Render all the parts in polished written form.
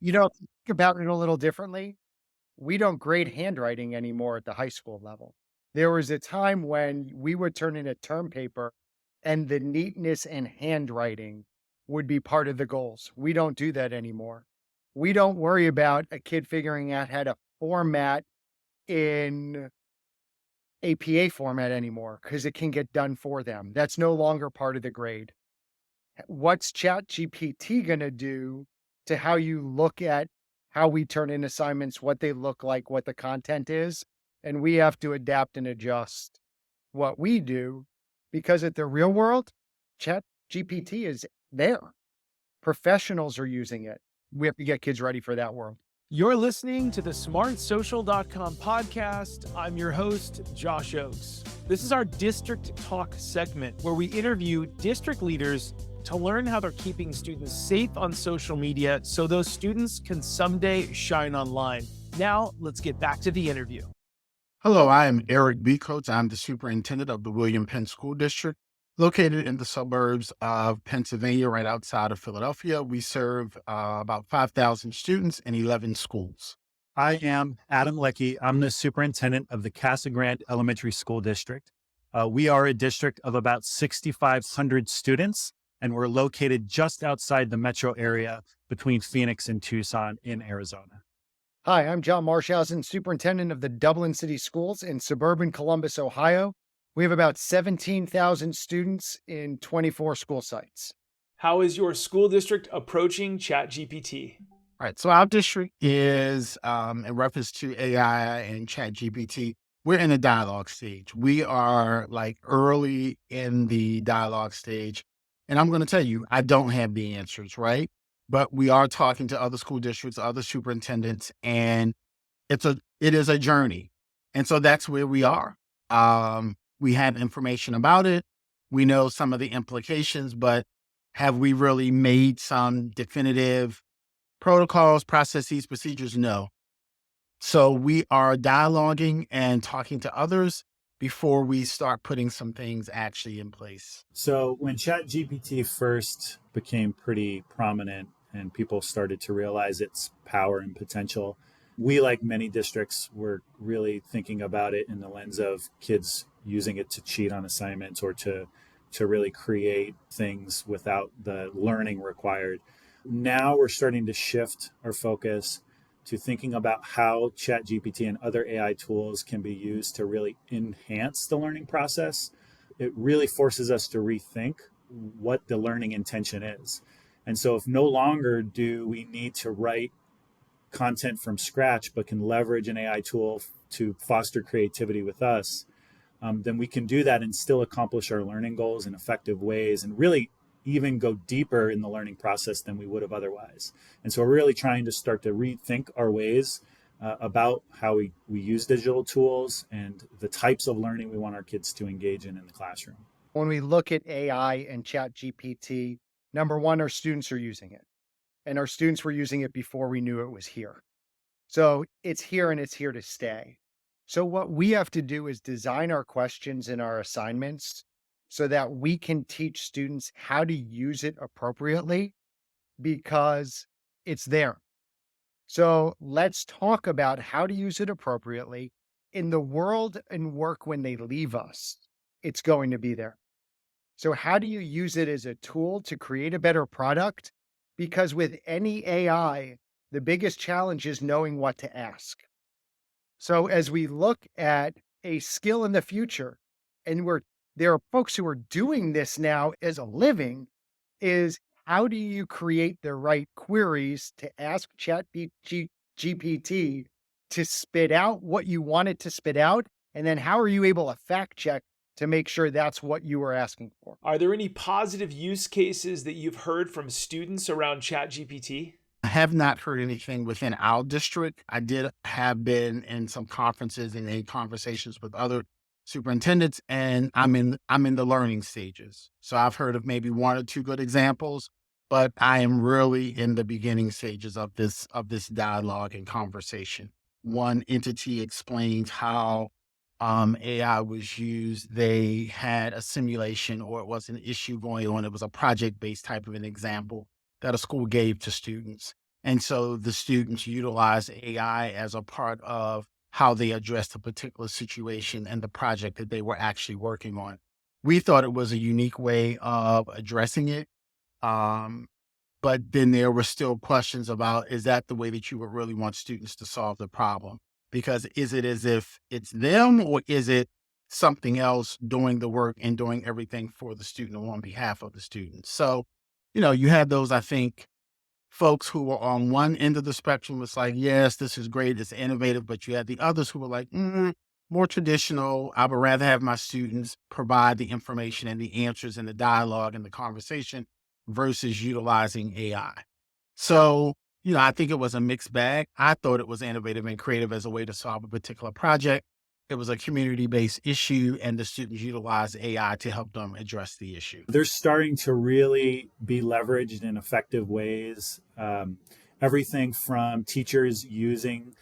Think about it a little differently. We don't grade handwriting anymore at the high school level. There was a time when we would turn in a term paper and the neatness and handwriting would be part of the goals. We don't do that anymore. We don't worry about a kid figuring out how to format in APA format anymore because it can get done for them. That's no longer part of the grade. What's ChatGPT going to do to how you look at how we turn in assignments, what they look like, what the content is? And we have to adapt and adjust what we do because at the real world, ChatGPT is there. Professionals are using it. We have to get kids ready for that world. You're listening to the smartsocial.com podcast. I'm your host, Josh Ochs. This is our District Talk segment where we interview district leaders to learn how they're keeping students safe on social media so those students can someday shine online. Now, let's get back to the interview. Hello, I am Eric Becoats. I'm the superintendent of the William Penn School District, located in the suburbs of Pennsylvania, right outside of Philadelphia. We serve about 5,000 students in 11 schools. I am Adam Leckie. I'm the superintendent of the Casa Grande Elementary School District. We are a district of about 6,500 students, and we're located just outside the metro area between Phoenix and Tucson in Arizona. Hi, I'm John Marschhausen, superintendent of the Dublin City Schools in suburban Columbus, Ohio. We have about 17,000 students in 24 school sites. How is your school district approaching ChatGPT? All right, so our district is, in reference to AI and ChatGPT, we're in the dialogue stage. We are like early in the dialogue stage. And I'm going to tell you, I don't have the answers, right? But we are talking to other school districts, other superintendents, and it is a journey. And so that's where we are. We have information about it. We know some of the implications, but have we really made some definitive protocols, processes, procedures? No. So we are dialoguing and talking to others before we start putting some things actually in place. So when ChatGPT first became pretty prominent and people started to realize its power and potential, we, like many districts, were really thinking about it in the lens of kids using it to cheat on assignments or to really create things without the learning required. Now we're starting to shift our focus to thinking about how ChatGPT and other AI tools can be used to really enhance the learning process. It really forces us to rethink what the learning intention is. And so if no longer do we need to write content from scratch, but can leverage an AI tool to foster creativity with us, then we can do that and still accomplish our learning goals in effective ways and really even go deeper in the learning process than we would have otherwise. And so we're really trying to start to rethink our ways about how we use digital tools and the types of learning we want our kids to engage in the classroom. When we look at AI and ChatGPT, number one, our students are using it. And our students were using it before we knew it was here. So it's here and it's here to stay. So what we have to do is design our questions in our assignments so that we can teach students how to use it appropriately because it's there. So let's talk about how to use it appropriately in the world and work when they leave us. It's going to be there. So how do you use it as a tool to create a better product? Because with any AI, the biggest challenge is knowing what to ask. So as we look at a skill in the future, and there are folks who are doing this now as a living, is how do you create the right queries to ask ChatGPT to spit out what you want it to spit out? And then how are you able to fact check to make sure that's what you were asking for? Are there any positive use cases that you've heard from students around ChatGPT? I have not heard anything within our district. I did have been in some conferences and in conversations with other superintendents, and I'm in the learning stages. So I've heard of maybe one or two good examples, but I am really in the beginning stages of this dialogue and conversation. One entity explained how AI was used. They had a simulation, or it was an issue going on. It was a project-based type of an example that a school gave to students. And so the students utilize AI as a part of how they addressed a particular situation and the project that they were actually working on. We thought it was a unique way of addressing it. Um, but then there were still questions about, is that the way that you would really want students to solve the problem? Because is it as if it's them, or is it something else doing the work and doing everything for the student or on behalf of the student? So, you had those, I think, folks who were on one end of the spectrum was like, yes, this is great, it's innovative, but you had the others who were like, more traditional. I would rather have my students provide the information and the answers and the dialogue and the conversation versus utilizing AI. So, I think it was a mixed bag. I thought it was innovative and creative as a way to solve a particular project. It was a community-based issue, and the students utilized AI to help them address the issue. They're starting to really be leveraged in effective ways. Everything from teachers using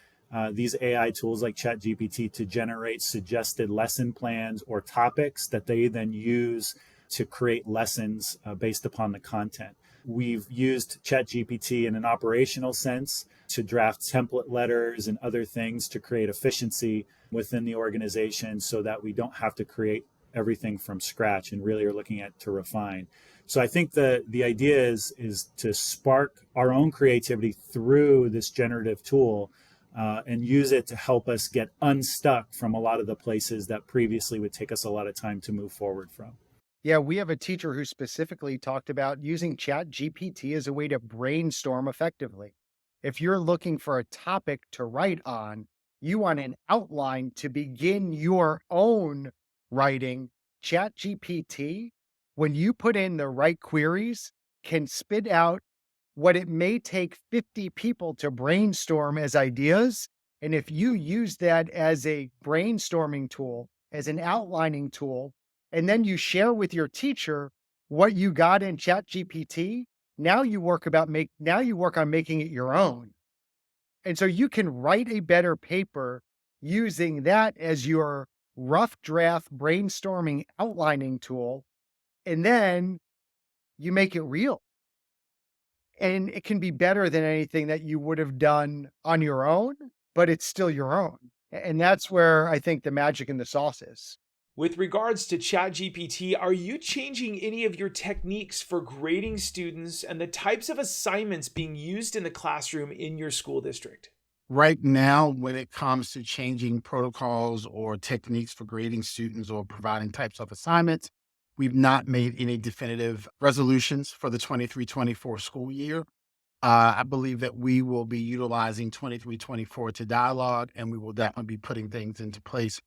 these AI tools like ChatGPT to generate suggested lesson plans or topics that they then use to create lessons based upon the content. We've used ChatGPT in an operational sense to draft template letters and other things to create efficiency within the organization so that we don't have to create everything from scratch and really are looking at to refine. So I think the idea is to spark our own creativity through this generative tool and use it to help us get unstuck from a lot of the places that previously would take us a lot of time to move forward from. Yeah, we have a teacher who specifically talked about using Chat GPT as a way to brainstorm effectively. If you're looking for a topic to write on, you want an outline to begin your own writing. Chat GPT, when you put in the right queries, can spit out what it may take 50 people to brainstorm as ideas. And if you use that as a brainstorming tool, as an outlining tool, and then you share with your teacher what you got in ChatGPT, now you work on making it your own. And so you can write a better paper using that as your rough draft brainstorming outlining tool, and then you make it real. And it can be better than anything that you would have done on your own, but it's still your own. And that's where I think the magic in the sauce is. With regards to ChatGPT, are you changing any of your techniques for grading students and the types of assignments being used in the classroom in your school district? Right now, when it comes to changing protocols or techniques for grading students or providing types of assignments, we've not made any definitive resolutions for the 23-24 school year. I believe that we will be utilizing 23-24 to dialogue, and we will definitely be putting things into place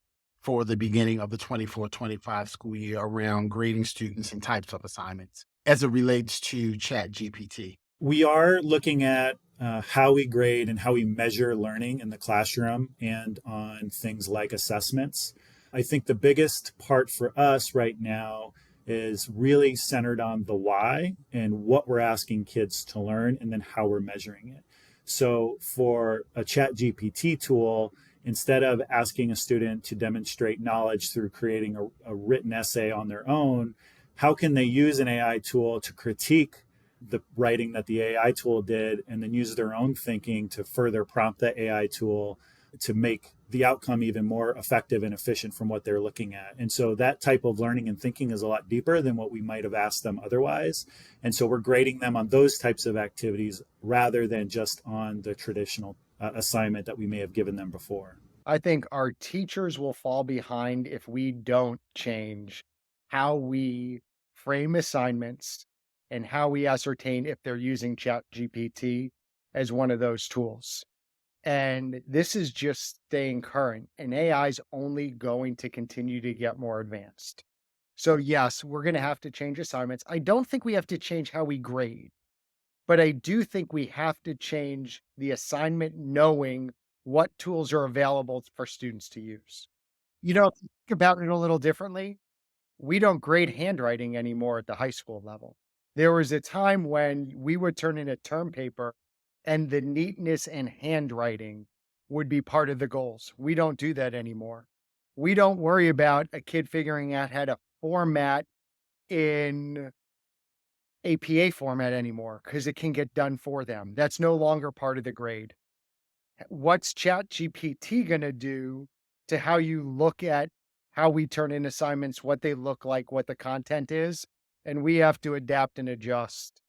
for the beginning of the 24-25 school year around grading students and types of assignments as it relates to ChatGPT. We are looking at how we grade and how we measure learning in the classroom and on things like assessments. I think the biggest part for us right now is really centered on the why and what we're asking kids to learn and then how we're measuring it. So for a ChatGPT tool, instead of asking a student to demonstrate knowledge through creating a written essay on their own, how can they use an AI tool to critique the writing that the AI tool did and then use their own thinking to further prompt the AI tool to make the outcome even more effective and efficient from what they're looking at. And so that type of learning and thinking is a lot deeper than what we might have asked them otherwise. And so we're grading them on those types of activities rather than just on the traditional assignment that we may have given them before. I think our teachers will fall behind if we don't change how we frame assignments and how we ascertain if they're using ChatGPT as one of those tools. And this is just staying current, and AI is only going to continue to get more advanced. So yes, we're going to have to change assignments. I don't think we have to change how we grade, but I do think we have to change the assignment knowing what tools are available for students to use. Think about it a little differently. We don't grade handwriting anymore at the high school level. There was a time when we would turn in a term paper and the neatness and handwriting would be part of the goals. We don't do that anymore. We don't worry about a kid figuring out how to format in APA format anymore because it can get done for them. That's no longer part of the grade. What's ChatGPT going to do to how you look at how we turn in assignments, what they look like, what the content is? And we have to adapt and adjust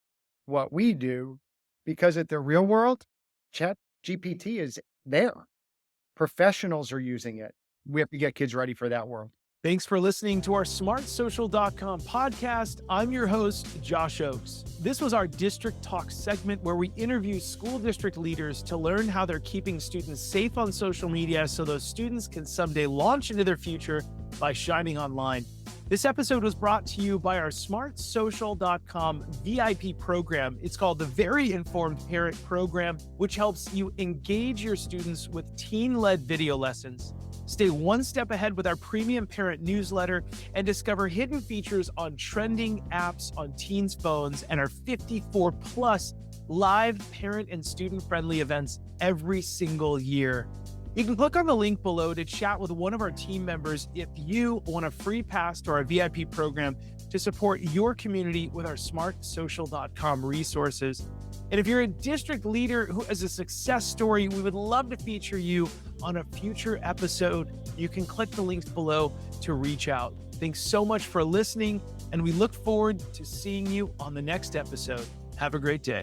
what we do because at the real world, ChatGPT is there. Professionals are using it. We have to get kids ready for that world. Thanks for listening to our smartsocial.com podcast. I'm your host, Josh Ochs. This was our District Talk segment where we interview school district leaders to learn how they're keeping students safe on social media so those students can someday launch into their future by shining online. This episode was brought to you by our smartsocial.com VIP program. It's called the Very Informed Parent Program, which helps you engage your students with teen-led video lessons. Stay one step ahead with our premium parent newsletter and discover hidden features on trending apps on teens' phones and our 54 plus live parent and student friendly events every single year. You can click on the link below to chat with one of our team members if you want a free pass to our VIP program to support your community with our smartsocial.com resources. And if you're a district leader who has a success story, we would love to feature you on a future episode. You can click the links below to reach out. Thanks so much for listening, and we look forward to seeing you on the next episode. Have a great day.